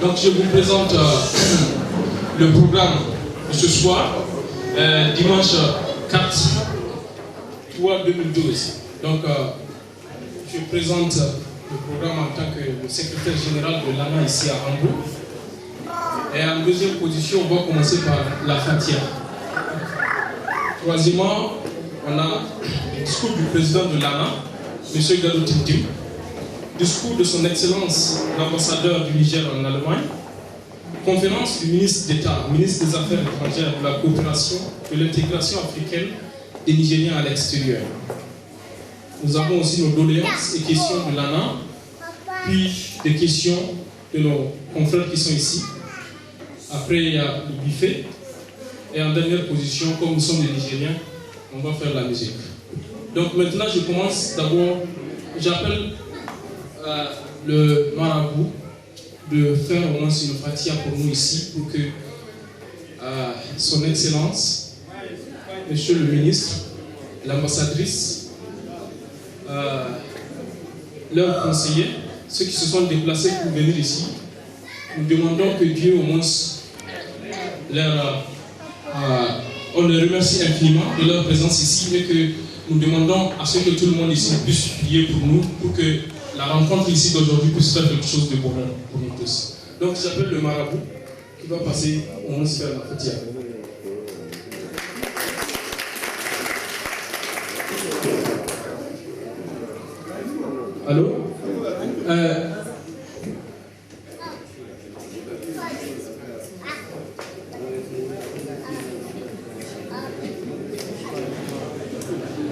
Donc je vous présente le programme de ce soir, dimanche 4/3/2012. Donc je présente le programme en tant que secrétaire général de l'ANA ici à Hambourg. Et en deuxième position, on va commencer par la Fatia. Troisièmement, on a le discours du président de l'ANA, M. Gado Tintim, discours de son Excellence l'ambassadeur du Niger en Allemagne, conférence du ministre d'État, ministre des Affaires étrangères, de la coopération et de l'intégration africaine des Nigériens à l'extérieur. Nous avons aussi nos doléances et questions de l'ANA, puis des questions de nos confrères qui sont ici. Après, il y a le buffet. Et en dernière position, comme nous sommes des Nigériens, on va faire la musique. Donc maintenant, je commence d'abord, j'appelle le marabout de faire au moins une fatia pour nous ici, pour que son Excellence, Monsieur le ministre, l'ambassadrice, leurs conseillers, ceux qui se sont déplacés pour venir ici, nous demandons que Dieu au moins on les remercie infiniment de leur présence ici et que nous demandons à ce que tout le monde ici puisse prier pour nous, pour que la rencontre ici d'aujourd'hui puisse faire quelque chose de bonheur pour nous tous. Donc j'appelle le marabout qui va passer au moins faire la fatia. Allô?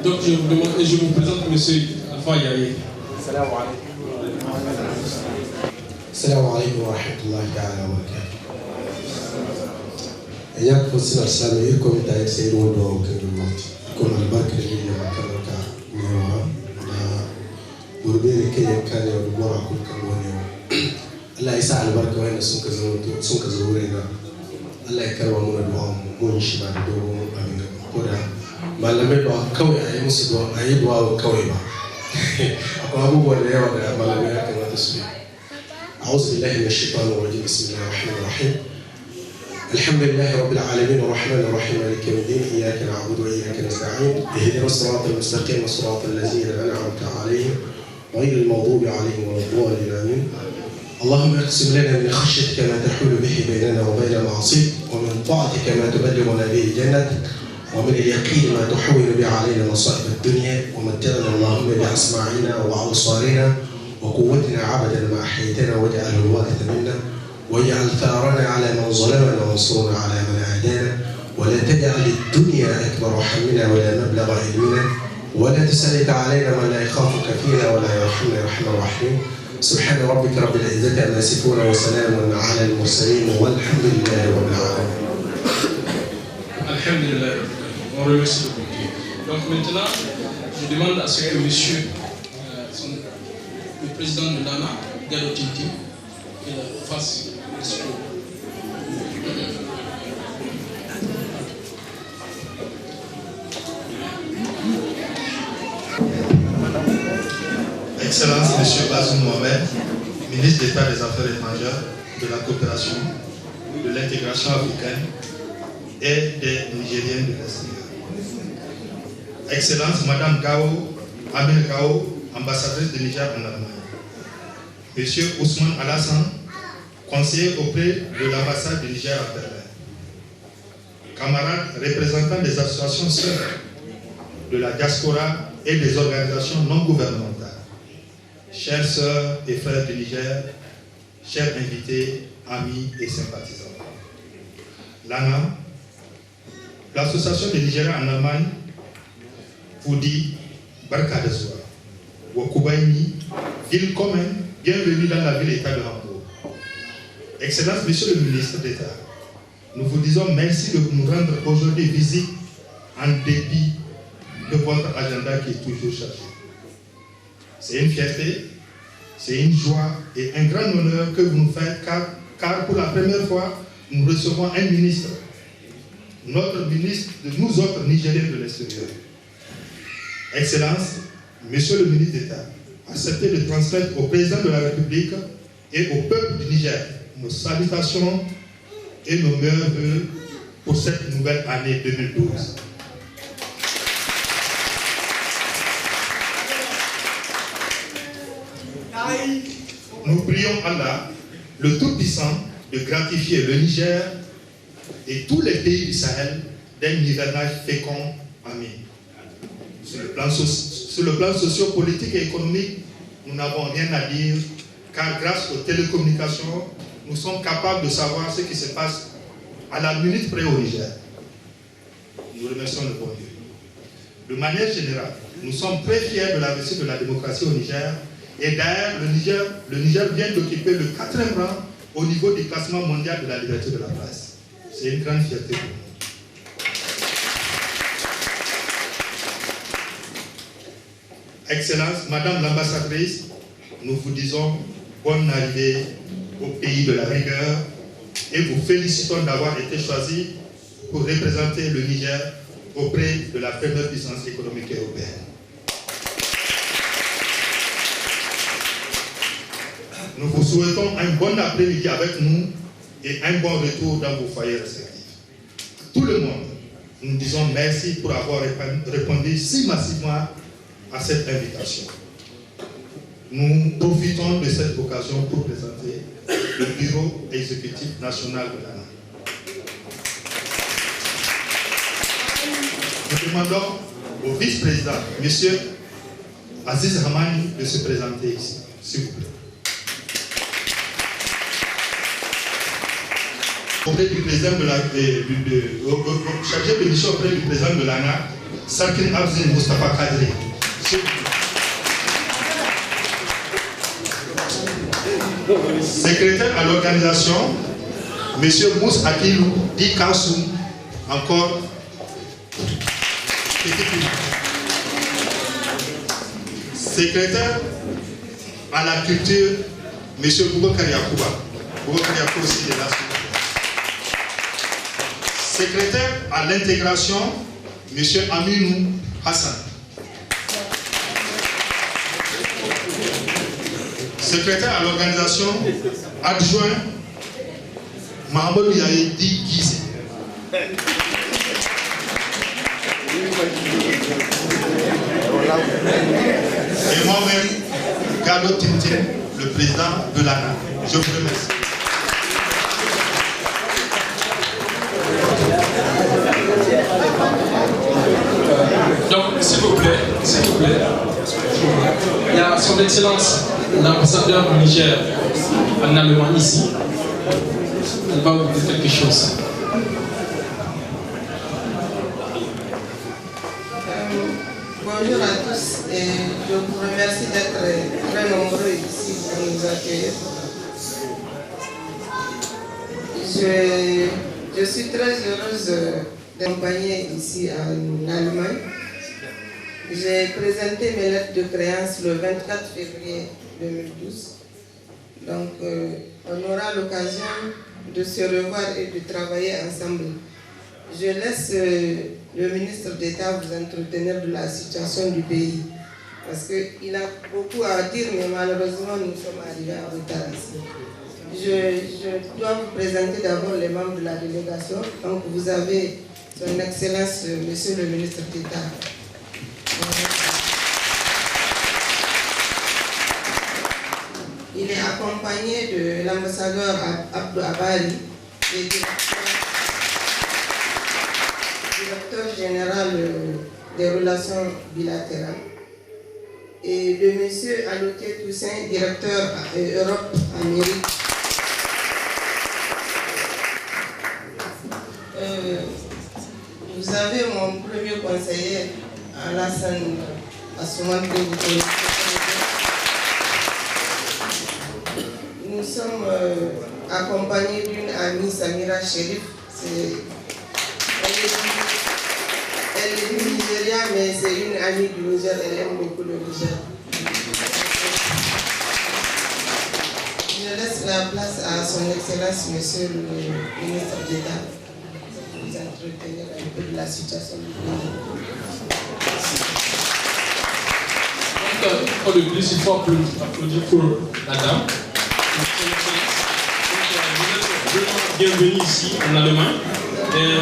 Donc je vous demande et je vous présente M. Alpha Yaye. Salam alaikum wa rahmatullahi ta'ala wa barakatuh. Ayak fosina sami ko ta sai do do ko na barka da ni ma karaka ni wa da gurbe ke kan ya gora ko kan wani Allah ya sa albarka wanda sun ka zo na Allah ya karba mu da du'a mu shi ba da dogon abin ko da malamai ba kawai a yi musu du'a a yi du'a kawai ba akwai abubuwan da yawa da malamai ya kamata su yi. أعوذ بالله من الشيطان الرجيم بسم الله الرحمن الرحيم الحمد لله رب العالمين الرحمن الرحيم مالك يوم الدين إياك نعبد وإياك نستعين اهدنا الصراط المستقيم صراط الذين أنعمت عليهم غير المغضوب عليهم ولا الضالين آمين اللهم اقسم لنا من خشيتك ما تحول به بيننا وبين معصيتك ومن طاعتك ما تبلغنا به جنتك ومن اليقين ما تحول به علينا مصائب الدنيا ومتعنا اللهم بأسماعنا وأبصارنا وقوتنا عبدا ما أحييتنا واجعله الوارث منا واجعل ثارنا على من ظلمنا وانصرنا على من عادانا ولا تجعل الدنيا أكبر همنا ولا مبلغ علمنا ولا تسلط علينا من لا يخافك فينا ولا يرحمنا يا أرحم الراحمين سبحان ربك رب العزة عما يصفون وسلام على المرسلين والحمد لله رب العالمين. الحمد لله. On remercie le Dieu. Donc maintenant, je demande à ce que monsieur le président de l'ANA, Gado Tintim, fasse le discours. Excellence, Monsieur Bazoum Mohamed, ministre d'État des Affaires étrangères, de la coopération, de l'intégration africaine et des Nigériens de l'extérieur. Excellence, Madame Gao, Amir Gao, ambassadrice de Niger en Allemagne. Monsieur Ousmane Alassane, conseiller auprès de l'ambassade du Niger à Berlin. Camarades représentants des associations sœurs de la diaspora et des organisations non gouvernementales. Chères sœurs et frères du Niger, chers invités, amis et sympathisants. L'ANA, l'association des Nigériens en Allemagne, vous dit Barka de Soir. Wakoubaini, ville commune, bienvenue dans la ville-État de Hambourg. Excellence, Monsieur le ministre d'État, nous vous disons merci de nous rendre aujourd'hui visite en dépit de votre agenda qui est toujours chargé. C'est une fierté, c'est une joie et un grand honneur que vous nous faites car pour la première fois, nous recevons un ministre, notre ministre de nous autres Nigériens de l'extérieur. Excellence, Monsieur le ministre d'État, acceptez de transmettre au président de la République et au peuple du Niger nos salutations et nos meilleurs vœux pour cette nouvelle année 2012. Nous prions Allah, le Tout-Puissant, de gratifier le Niger et tous les pays du Sahel d'un hivernage fécond ami. Sur le plan socio-politique et économique, nous n'avons rien à dire, car grâce aux télécommunications, nous sommes capables de savoir ce qui se passe à la minute près au Niger. Nous remercions le bon Dieu. De manière générale, nous sommes très fiers de la réussite de la démocratie au Niger. Et d'ailleurs, le Niger vient d'occuper le 4e rang au niveau du classement mondial de la liberté de la presse. C'est une grande fierté pour nous. Excellence, Madame l'ambassadrice, nous vous disons bonne arrivée au pays de la rigueur et vous félicitons d'avoir été choisie pour représenter le Niger auprès de la première puissance économique européenne. Nous vous souhaitons un bon après-midi avec nous et un bon retour dans vos foyers respectifs. À tout le monde, nous disons merci pour avoir répondu si massivement à cette invitation. Nous profitons de cette occasion pour présenter le bureau exécutif national de l'ANA. Nous demandons au vice-président, M. Aziz Hamani, de se présenter ici, s'il vous plaît. Auprès du président de la chargé de mission auprès du président de l'ANA, Sarkin Abzin Mustafa Kadri. Secrétaire à l'organisation, M. Mouss Akilou Di Kassou, encore. Secrétaire à la culture, M. Boubacar Yakouba. Boubacar Yakouba aussi de la secrétaire à l'intégration, M. Aminou Hassan. Secrétaire à l'organisation, adjoint, Mahamadou Yaïdi Gizé. Et moi-même, Gado Tintin, le président de l'ANA. Je vous remercie. Donc, s'il vous plaît, il y a son Excellence l'ambassadeur du Niger en Allemagne ici. Elle va vous dire quelque chose. Bonjour à tous et je vous remercie d'être très nombreux ici pour nous accueillir. Je suis très heureuse d'accompagner ici en Allemagne. J'ai présenté mes lettres de créance le 24 février 2012. Donc, on aura l'occasion de se revoir et de travailler ensemble. Je laisse le ministre d'État vous entretenir de la situation du pays. Parce qu'il a beaucoup à dire, mais malheureusement, nous sommes arrivés en retard ici. Je dois vous présenter d'abord les membres de la délégation. Donc, vous avez son Excellence, Monsieur le ministre d'État. Il est accompagné de l'ambassadeur Abdou Abari, directeur général des relations bilatérales, et de M. Aloké Toussaint, directeur Europe-Amérique. Vous avez mon premier conseiller, Alassane Assouman, que vous connaissez. Nous sommes accompagnés d'une amie, Samira Sherif. Elle est du Nigeria, mais c'est une amie du Niger. Elle aime beaucoup le Niger. Je laisse la place à son Excellence, Monsieur le ministre d'État, pour vous entretenir un peu de la situation du pays. Au début, il faut applaudir pour la dame. Bienvenue ici en Allemagne.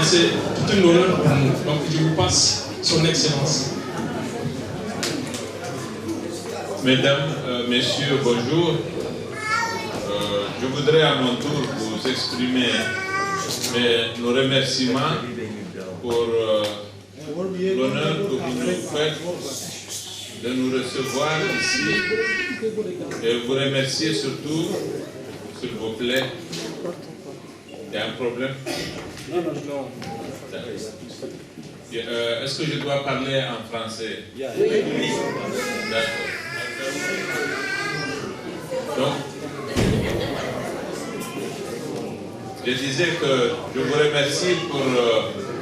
C'est tout un honneur pour nous. Donc je vous passe son Excellence. Mesdames, Messieurs, bonjour. Je voudrais à mon tour vous exprimer nos remerciements pour l'honneur que vous nous faites de nous recevoir ici et vous remercier surtout, s'il vous plaît. Il y a un problème? Non. Est-ce que je dois parler en français? Oui. D'accord. Donc, je disais que je vous remercie pour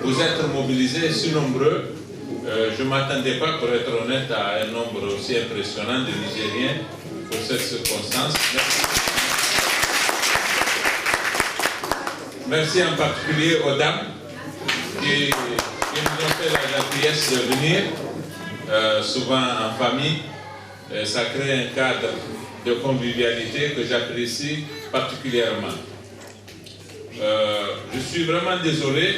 vous être mobilisés si nombreux. Je ne m'attendais pas, pour être honnête, à un nombre aussi impressionnant de Nigériens pour cette circonstance. Merci. Merci en particulier aux dames qui nous ont fait la gentillesse de venir, souvent en famille. Ça crée un cadre de convivialité que j'apprécie particulièrement. Je suis vraiment désolé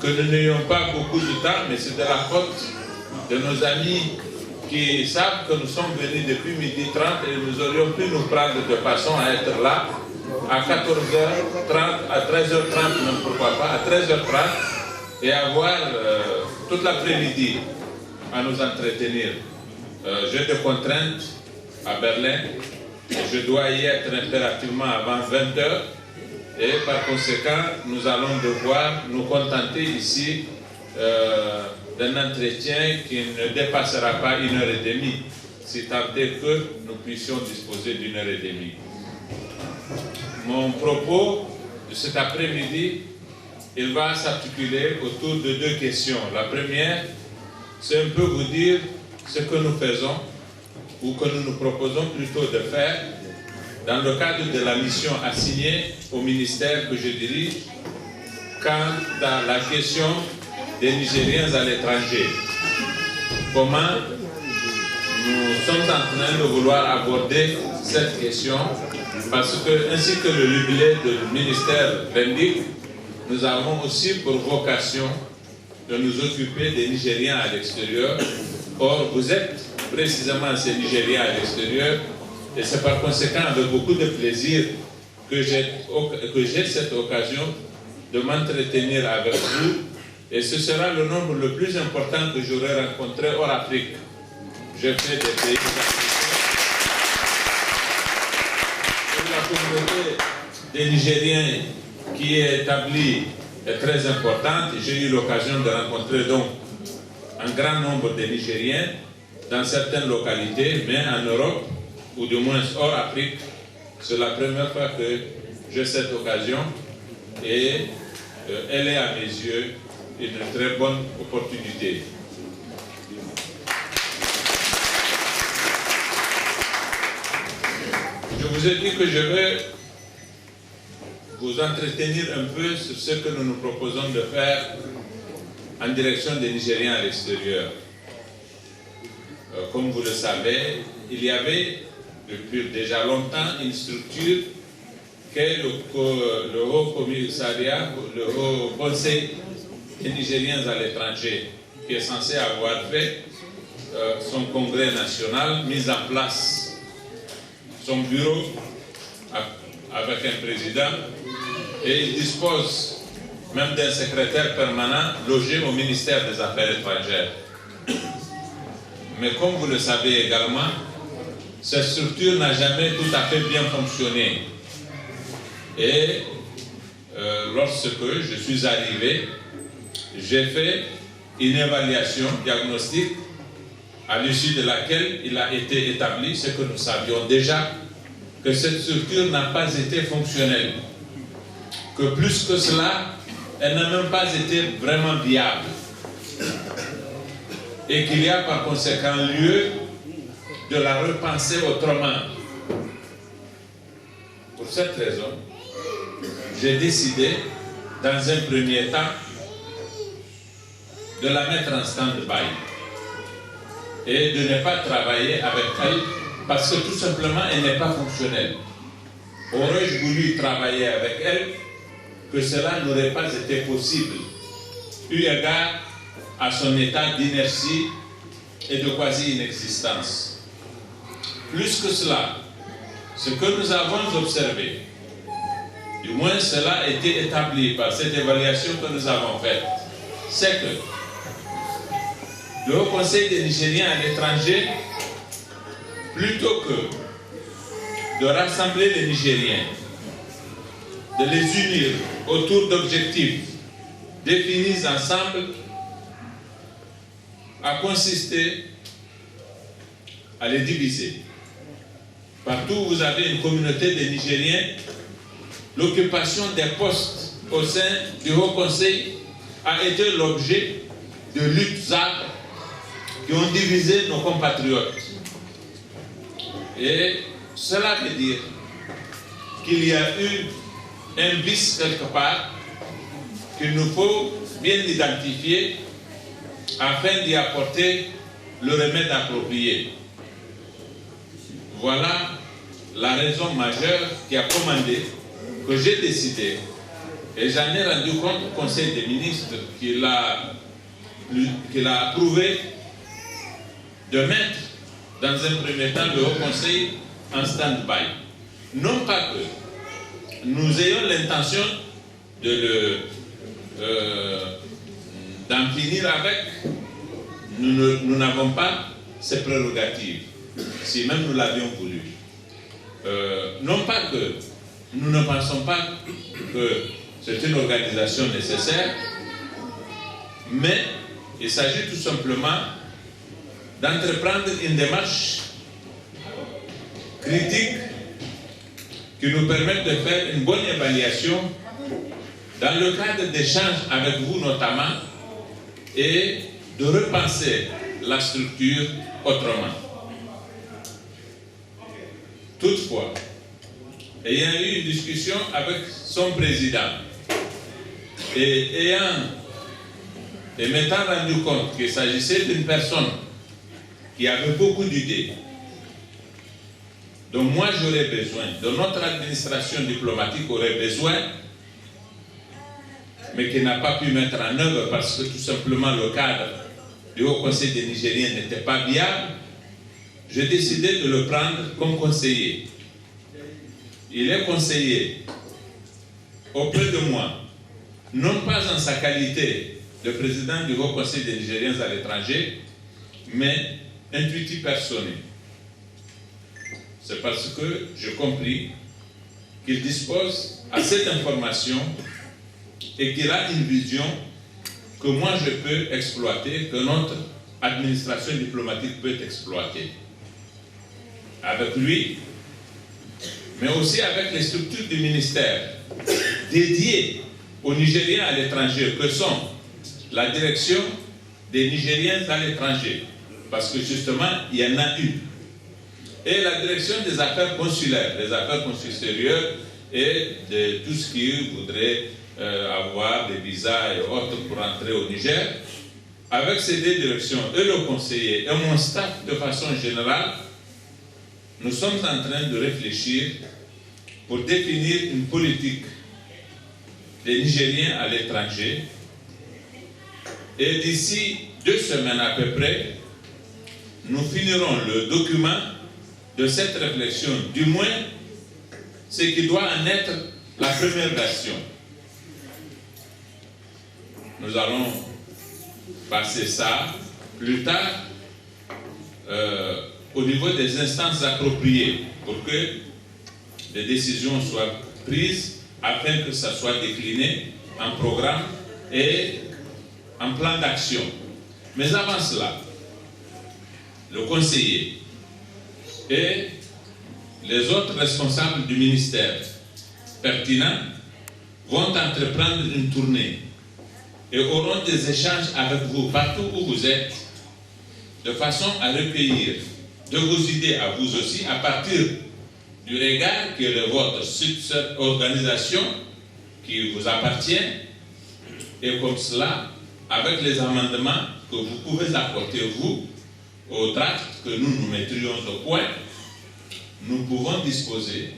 que nous n'ayons pas beaucoup de temps, mais c'est de la faute de nos amis qui savent que nous sommes venus depuis 12h30 et nous aurions pu nous prendre de façon à être là à 14h30, à 13h30, même pourquoi pas, à 13h30 et avoir toute l'après-midi à nous entretenir. J'ai des contraintes à Berlin, je dois y être impérativement avant 20h. Et par conséquent, nous allons devoir nous contenter ici d'un entretien qui ne dépassera pas 1h30, si tant est que nous puissions disposer d'1h30. Mon propos de cet après-midi, il va s'articuler autour de deux questions. La première, c'est un peu vous dire ce que nous faisons, ou que nous nous proposons plutôt de faire, dans le cadre de la mission assignée au ministère que je dirige, quant à la question des Nigériens à l'étranger. Comment nous sommes en train de vouloir aborder cette question, parce que, ainsi que le jubilé du ministère l'indique, nous avons aussi pour vocation de nous occuper des Nigériens à l'extérieur. Or, vous êtes précisément ces Nigériens à l'extérieur, et c'est par conséquent avec beaucoup de plaisir que j'ai cette occasion de m'entretenir avec vous, et ce sera le nombre le plus important que j'aurai rencontré hors Afrique. J'ai fait des pays africains. La communauté des Nigériens qui est établie est très importante. J'ai eu l'occasion de rencontrer donc un grand nombre de Nigériens dans certaines localités, mais en Europe, ou du moins hors Afrique, c'est la première fois que j'ai cette occasion et elle est à mes yeux une très bonne opportunité. Je vous ai dit que je vais vous entretenir un peu sur ce que nous nous proposons de faire en direction des Nigériens à l'extérieur. Comme vous le savez, il y avait depuis déjà longtemps une structure qu'est le Haut Commissariat, le Haut Conseil des Nigériens à l'étranger, qui est censé avoir fait son congrès national, mis en place son bureau avec un président, et il dispose même d'un secrétaire permanent logé au ministère des Affaires étrangères. Mais comme vous le savez également, cette structure n'a jamais tout à fait bien fonctionné. Et lorsque je suis arrivé, j'ai fait une évaluation diagnostique à l'issue de laquelle il a été établi ce que nous savions déjà, que cette structure n'a pas été fonctionnelle, que plus que cela, elle n'a même pas été vraiment viable, et qu'il y a par conséquent lieu de la repenser autrement. Pour cette raison, j'ai décidé, dans un premier temps, de la mettre en stand-by et de ne pas travailler avec elle parce que tout simplement elle n'est pas fonctionnelle. Aurais-je voulu travailler avec elle, que cela n'aurait pas été possible, eu égard à son état d'inertie et de quasi-inexistence. Plus que cela, ce que nous avons observé, du moins cela a été établi par cette évaluation que nous avons faite, c'est que le Haut Conseil des Nigériens à l'étranger, plutôt que de rassembler les Nigériens, de les unir autour d'objectifs définis ensemble, a consisté à les diviser. Partout où vous avez une communauté de Nigériens, l'occupation des postes au sein du Haut Conseil a été l'objet de luttes âpres qui ont divisé nos compatriotes. Et cela veut dire qu'il y a eu un vice quelque part qu'il nous faut bien identifier afin d'y apporter le remède approprié. Voilà la raison majeure qui a commandé que j'ai décidé, et j'en ai rendu compte au Conseil des ministres qu'il a approuvé, de mettre dans un premier temps le Haut Conseil en stand-by. Non pas que nous ayons l'intention d'en finir avec, nous n'avons pas ces prérogatives, si même nous l'avions voulu. Non pas que nous ne pensons pas que c'est une organisation nécessaire, mais il s'agit tout simplement d'entreprendre une démarche critique qui nous permette de faire une bonne évaluation dans le cadre d'échanges avec vous notamment et de repenser la structure autrement. Toutefois, ayant eu une discussion avec son président et m'étant rendu compte qu'il s'agissait d'une personne qui avait beaucoup d'idées, dont moi j'aurais besoin, dont notre administration diplomatique aurait besoin, mais qui n'a pas pu mettre en œuvre parce que tout simplement le cadre du Haut Conseil des Nigériens n'était pas viable, j'ai décidé de le prendre comme conseiller. Il est conseiller auprès de moi, non pas en sa qualité de président du Haut Conseil des Nigériens à l'étranger, mais intuitif personnel. C'est parce que j'ai compris qu'il dispose à cette information et qu'il a une vision que moi je peux exploiter, que notre administration diplomatique peut exploiter. Avec lui, mais aussi avec les structures du ministère dédiées aux Nigériens à l'étranger, que sont la direction des Nigériens à l'étranger, parce que justement, il y en a une, et la direction des affaires consulaires, des affaires consul extérieures et de tout ce qui voudrait avoir des visas et autres pour entrer au Niger. Avec ces deux directions et le conseiller et mon staff de façon générale, nous sommes en train de réfléchir pour définir une politique des Nigériens à l'étranger. Et d'ici 2 semaines à peu près, nous finirons le document de cette réflexion, du moins ce qui doit en être la première version. Nous allons passer ça plus tard au niveau des instances appropriées pour que des décisions soient prises afin que ça soit décliné en programme et en plan d'action. Mais avant cela, le conseiller et les autres responsables du ministère pertinents vont entreprendre une tournée et auront des échanges avec vous partout où vous êtes, de façon à recueillir de vos idées à vous aussi, à partir du regard qui est le vôtre sur cette organisation qui vous appartient, et comme cela, avec les amendements que vous pouvez apporter vous au draft que nous mettrions au point, nous pouvons disposer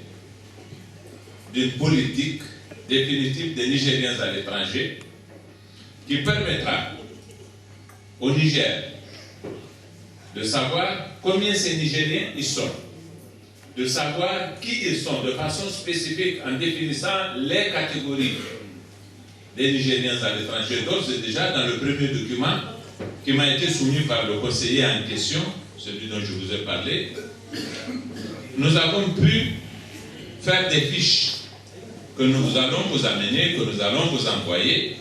d'une politique définitive des Nigériens à l'étranger qui permettra au Niger de savoir combien ces Nigériens y sont, de savoir qui ils sont de façon spécifique en définissant les catégories des Nigériens à l'étranger. D'ores et déjà, dans le premier document qui m'a été soumis par le conseiller en question, celui dont je vous ai parlé, nous avons pu faire des fiches que nous allons vous amener, que nous allons vous envoyer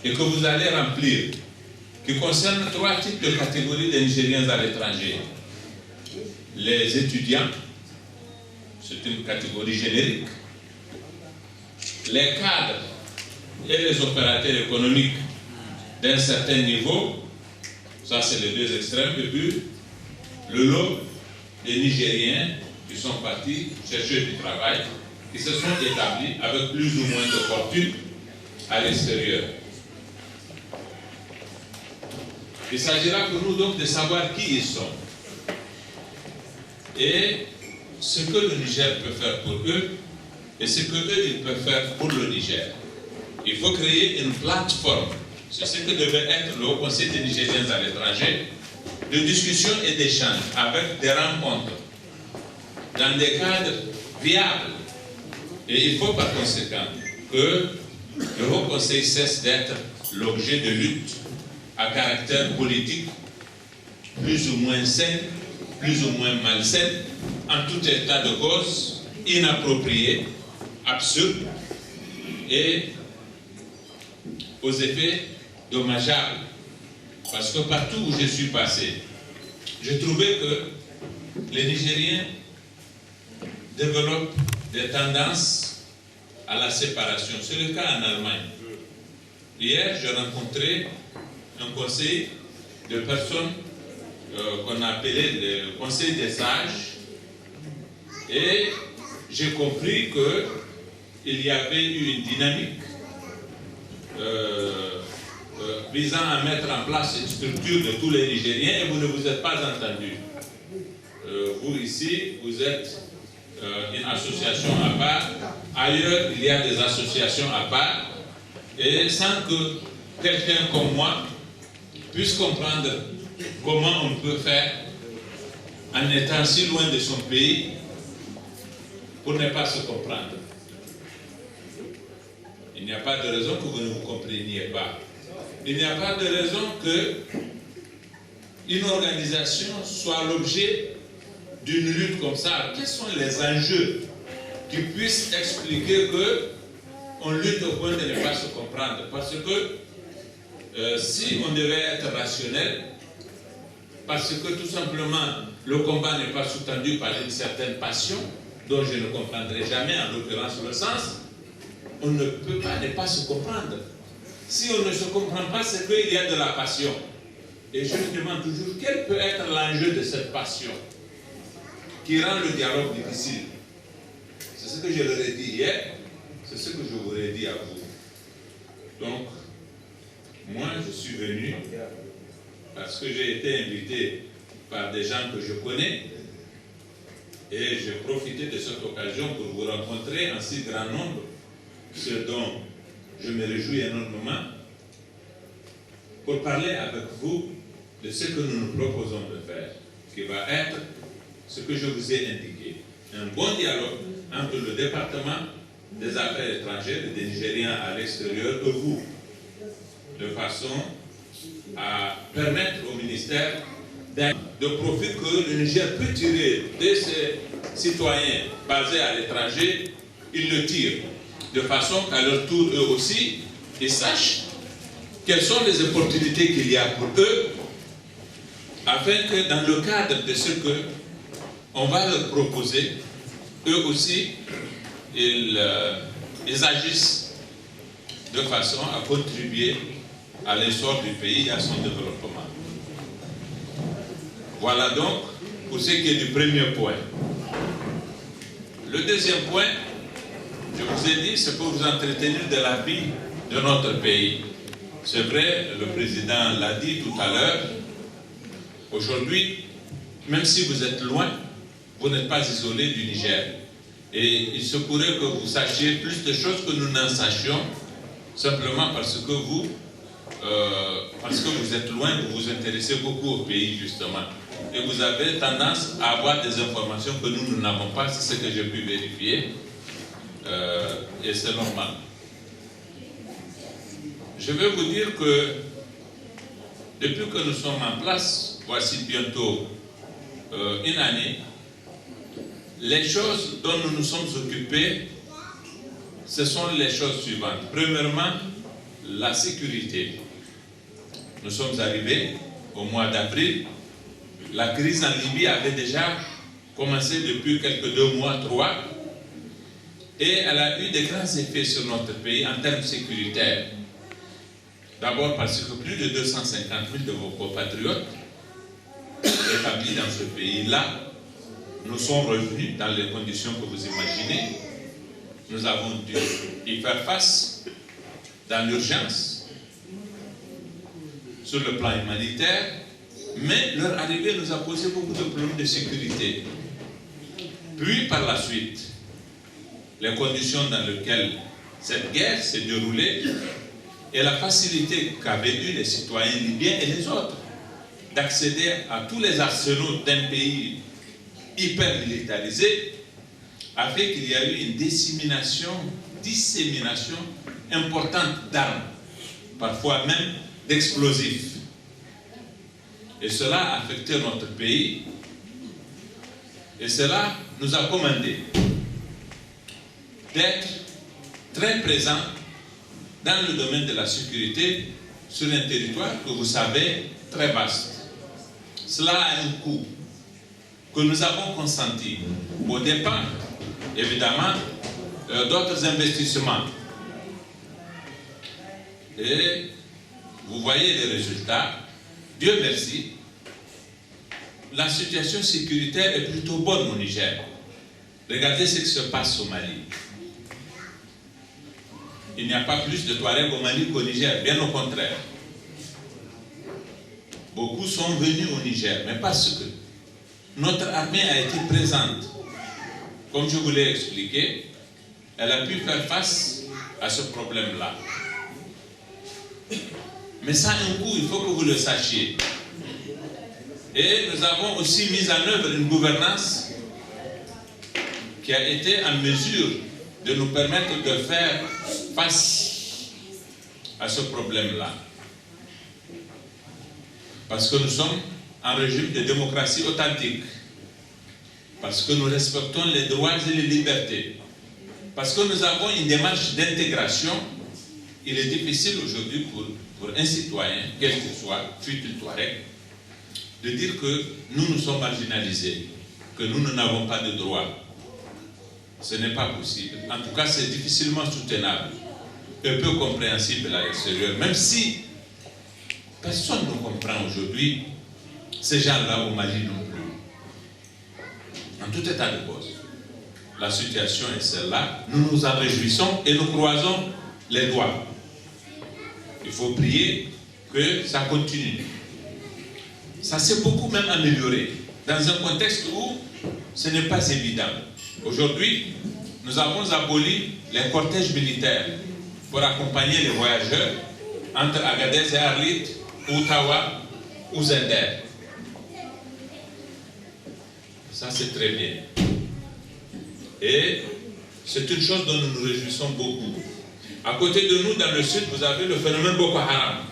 et que vous allez remplir, qui concernent 3 types de catégories de Nigériens à l'étranger. Les étudiants, c'est une catégorie générique. Les cadres et les opérateurs économiques d'un certain niveau, ça c'est les 2 extrêmes, et puis le lot des Nigériens qui sont partis chercher du travail, qui se sont établis avec plus ou moins de fortune à l'extérieur. Il s'agira pour nous donc de savoir qui ils sont et ce que le Niger peut faire pour eux et ce que eux ils peuvent faire pour le Niger. Il faut créer une plateforme, c'est ce que devait être le Haut Conseil des Nigériens à l'étranger, de discussion et d'échange avec des rencontres dans des cadres viables. Et il faut par conséquent que le Haut Conseil cesse d'être l'objet de luttes à caractère politique, plus ou moins saine, plus ou moins malsaine, en tout état de cause, inapproprié, absurde et aux effets dommageables. Parce que partout où je suis passé, j'ai trouvé que les Nigériens développent des tendances à la séparation. C'est le cas en Allemagne. Hier, j'ai rencontré un conseil de personnes qu'on a appelé le conseil des sages et j'ai compris qu'il y avait eu une dynamique visant à mettre en place une structure de tous les Nigériens et vous ne vous êtes pas entendus. Vous ici, vous êtes une association à part, ailleurs il y a des associations à part et sans que quelqu'un comme moi puisse comprendre comment on peut faire en étant si loin de son pays pour ne pas se comprendre. Il n'y a pas de raison que vous ne vous compreniez pas. Il n'y a pas de raison qu'une organisation soit l'objet d'une lutte comme ça. Quels sont les enjeux qui puissent expliquer qu'on lutte au point de ne pas se comprendre? Parce que si on devait être rationnel, parce que tout simplement le combat n'est pas sous-tendu par une certaine passion, dont je ne comprendrai jamais, en l'occurrence le sens, on ne peut pas ne pas se comprendre. Si on ne se comprend pas, c'est qu'il y a de la passion. Et je me demande toujours, quel peut être l'enjeu de cette passion qui rend le dialogue difficile? C'est ce que je leur ai dit hier, c'est ce que je vous ai dit à vous. Donc, moi, je suis venu parce que j'ai été invité par des gens que je connais et j'ai profité de cette occasion pour vous rencontrer en si grand nombre, ce dont je me réjouis énormément, pour parler avec vous de ce que nous nous proposons de faire, qui va être ce que je vous ai indiqué. Un bon dialogue entre le département des affaires étrangères et des Nigériens à l'extérieur et vous, de façon à permettre au ministère de profit que le Niger peut tirer de ses citoyens basés à l'étranger, ils le tirent, de façon qu'à leur tour, eux aussi, ils sachent quelles sont les opportunités qu'il y a pour eux, afin que dans le cadre de ce qu'on va leur proposer, eux aussi, ils agissent de façon à contribuer à l'essor du pays et à son développement. Voilà donc pour ce qui est du premier point. Le deuxième point, je vous ai dit, c'est pour vous entretenir de la vie de notre pays. C'est vrai, le président l'a dit tout à l'heure, aujourd'hui, même si vous êtes loin, vous n'êtes pas isolé du Niger. Et il se pourrait que vous sachiez plus de choses que nous n'en sachions, simplement parce que vous êtes loin, vous vous intéressez beaucoup au pays, justement. Et vous avez tendance à avoir des informations que nous n'avons pas, c'est ce que j'ai pu vérifier. Et c'est normal. je vais vous dire que depuis que nous sommes en place, voici bientôt une année, les choses dont nous nous sommes occupés, ce sont les choses suivantes. Premièrement, la sécurité. Nous sommes arrivés au mois d'avril. La crise en Libye avait déjà commencé depuis quelques 2 mois, 3, et elle a eu de grands effets sur notre pays en termes sécuritaires. D'abord parce que plus de 250 000 de vos compatriotes établis dans ce pays-là nous sont revenus dans les conditions que vous imaginez. Nous avons dû y faire face dans l'urgence, sur le plan humanitaire, mais leur arrivée nous a posé beaucoup de problèmes de sécurité. Puis par la suite, les conditions dans lesquelles cette guerre s'est déroulée et la facilité qu'avaient eu les citoyens libyens et les autres d'accéder à tous les arsenaux d'un pays hyper militarisé a fait qu'il y a eu une dissémination importante d'armes, parfois même d'explosifs. Et cela a affecté notre pays et cela nous a commandé d'être très présents dans le domaine de la sécurité sur un territoire que vous savez très vaste. Cela a un coût que nous avons consenti au départ, évidemment, d'autres investissements. Et vous voyez les résultats. Dieu merci, la situation sécuritaire est plutôt bonne au Niger. Regardez ce qui se passe au Mali. Il n'y a pas plus de Touaregs au Mali qu'au Niger, bien au contraire. Beaucoup sont venus au Niger, mais parce que notre armée a été présente. Comme je vous l'ai expliqué, elle a pu faire face à ce problème-là. Mais ça a un coût, il faut que vous le sachiez. Et nous avons aussi mis en œuvre une gouvernance qui a été en mesure de nous permettre de faire face à ce problème-là. Parce que nous sommes en régime de démocratie authentique. Parce que nous respectons les droits et les libertés. Parce que nous avons une démarche d'intégration. Il est difficile aujourd'hui pour un citoyen, quel qu'il soit, fut-il Touareg, de dire que nous sommes marginalisés, que nous n'avons pas de droits. Ce n'est pas possible. En tout cas, c'est difficilement soutenable et peu compréhensible à l'extérieur. Même si personne ne comprend aujourd'hui ces gens-là au Mali non plus. En tout état de cause, la situation est celle-là. Nous nous en réjouissons et nous croisons les doigts. Il faut prier que ça continue. Ça s'est beaucoup même amélioré dans un contexte où ce n'est pas évident. Aujourd'hui, nous avons aboli les cortèges militaires pour accompagner les voyageurs entre Agadez et Arlit, Ottawa ou Zender. Ça, c'est très bien. Et c'est une chose dont nous nous réjouissons beaucoup. À côté de nous, dans le sud, vous avez le phénomène Boko Haram.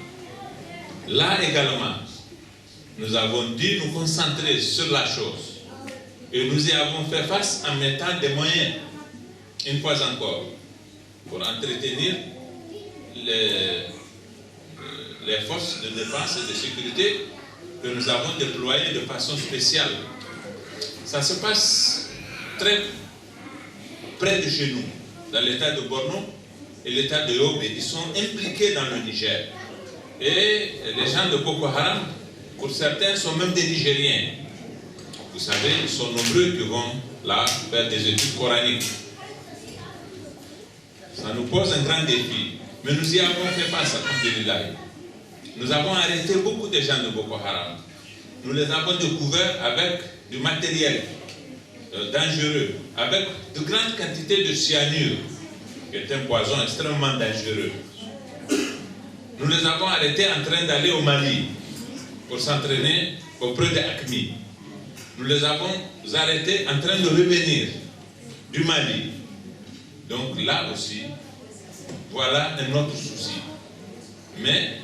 Là également, nous avons dû nous concentrer sur la chose. Et nous y avons fait face en mettant des moyens, une fois encore, pour entretenir les forces de défense et de sécurité que nous avons déployées de façon spéciale. Ça se passe très près de chez nous, dans l'état de Borno et l'état de Yobe. Ils sont impliqués dans le Niger. Et les gens de Boko Haram, pour certains, sont même des Nigériens. Vous savez, ils sont nombreux qui vont là faire des études coraniques. Ça nous pose un grand défi. Mais nous y avons fait face, alhamdoulilah. Nous avons arrêté beaucoup de gens de Boko Haram. Nous les avons découverts avec du matériel dangereux, avec de grandes quantités de cyanure, qui est un poison extrêmement dangereux. Nous les avons arrêtés en train d'aller au Mali pour s'entraîner auprès de Acmi. Nous les avons arrêtés en train de revenir du Mali. Donc là aussi, voilà un autre souci. Mais,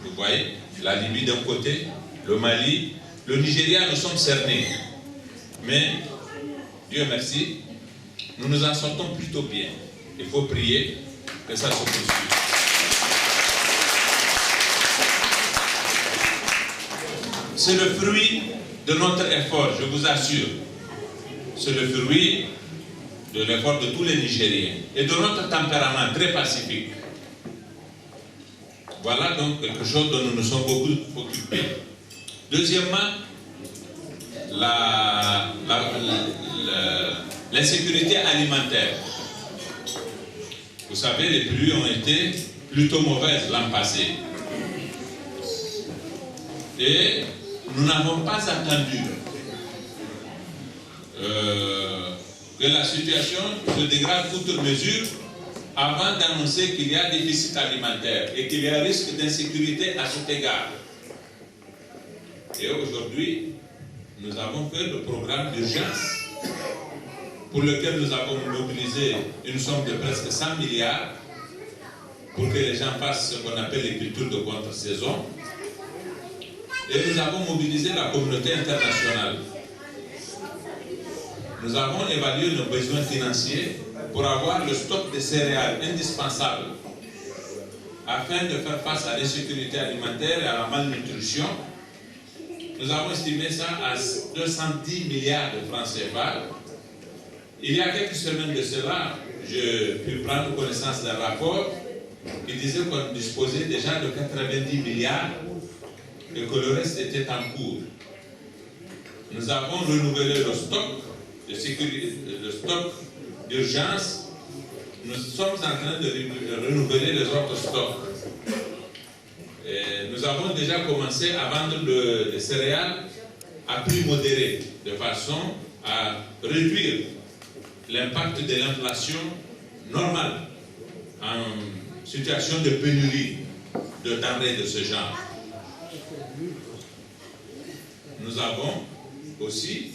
vous voyez, la Libye d'un côté, le Mali, le Nigeria, nous sommes cernés. Mais, Dieu merci, nous nous en sortons plutôt bien. Il faut prier que ça se poursuive. C'est le fruit de notre effort, je vous assure. C'est le fruit de l'effort de tous les Nigériens et de notre tempérament très pacifique. Voilà donc quelque chose dont nous nous sommes beaucoup occupés. Deuxièmement, l'insécurité alimentaire. Vous savez, les pluies ont été plutôt mauvaises l'an passé. Et nous n'avons pas attendu que la situation se dégrade outre mesure avant d'annoncer qu'il y a déficit alimentaire et qu'il y a risque d'insécurité à cet égard. Et aujourd'hui, nous avons fait le programme d'urgence pour lequel nous avons mobilisé une somme de presque 100 milliards pour que les gens fassent ce qu'on appelle les cultures de contre-saison. Et nous avons mobilisé la communauté internationale. Nous avons évalué nos besoins financiers pour avoir le stock de céréales indispensable afin de faire face à l'insécurité alimentaire et à la malnutrition. Nous avons estimé ça à 210 milliards de francs CFA. Il y a quelques semaines de cela, je pu prendre connaissance d'un rapport qui disait qu'on disposait déjà de 90 milliards et que le reste était en cours. Nous avons renouvelé le stock de sécurité, le stock d'urgence. Nous sommes en train de renouveler les autres stocks. Et nous avons déjà commencé à vendre des céréales à prix modéré, de façon à réduire l'impact de l'inflation normale en situation de pénurie de denrées de ce genre. Nous avons aussi